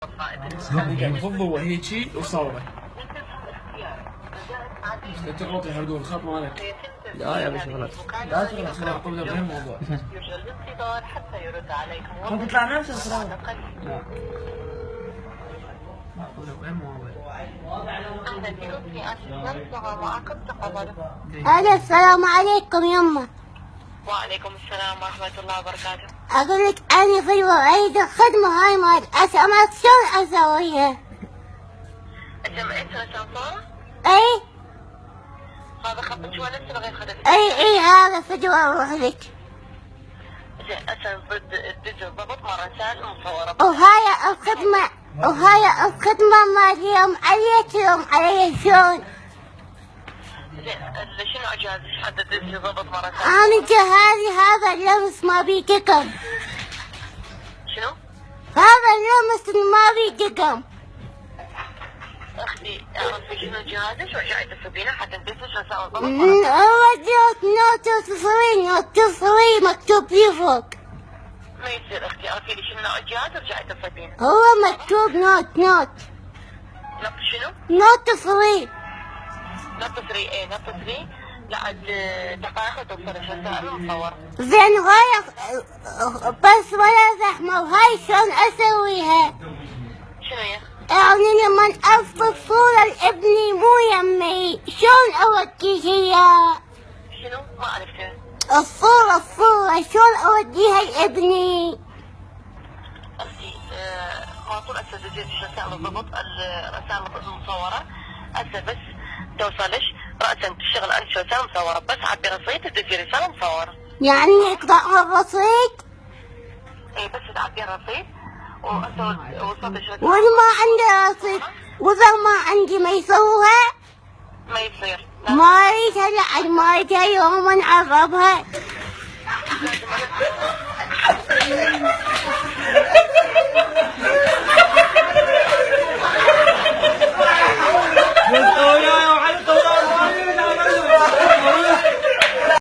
المفروض هو هيجي وصوره. انت تغلطي هردون خط مالك. لا يا باشا غلط. لا تغلط خلاص قبل غير الموضوع. يرجى الانتظار حتى يرد عليكم. ممكن تطلع نفس الصراحة. لا. قبل غير الموضوع. أهلا بكم في أسئلة معكم تقبلوا. ألو السلام عليكم يمه. وعليكم السلام ورحمة الله وبركاته. أقول لك أنا في أريد الخدمة هاي مال أسألك شلون أسويها؟ أنت صورة؟ أي هذا خطك ولا لسه غير خدك؟ أي هذا فدوى أروح لك. زين هسه تدز الضبط مرة ثانية مصورة. وهاي الخدمة مال يوم علي شلون؟ زين شنو إجازة حتى تدز الضبط مرة ثانية؟ أنا جهازي هذا اللمس ما بيدقم. شنو؟ هذا اللمس ما بيدقم. أختي أعرفي شنو جهازك وجاي تسوينه حتى تدز رسائل الضبط مرة ثانية. هو نوت 3 مكتوب فيه فوق. ما يصير أختي أعرفي لي شنو نوع الجهاز ورجعي تسوينه. هو مكتوب نوت شنو؟ نوت 3. نوت 3 إيه نوت 3 لعد دقائق توصل الرسائل المصورة. زين هاي بس ولا زحمة وهاي شلون أسويها؟ شنو هي؟ يعني لما ألصق صورة لابني مو يمي شلون أوديه إياها؟ شنو؟ ما عرفت. الصورة شلون أوديها لابني؟ أختي على طول هسه دزيت رسائل الضبط الرسائل المصورة هسه بس توصلش رأسا تشتغل أنت رسالة مصورة بس عبي رصيد تدزي رسالة مصورة. يعني يقطع الرصيد؟ إي بس تعبي الرصيد وصلتش رسالة. وإذا ما عندي رصيد وإذا ما عندي ما يسووها؟ ما يصير. ما أريدها لعد ما أريدها يوم نعربها.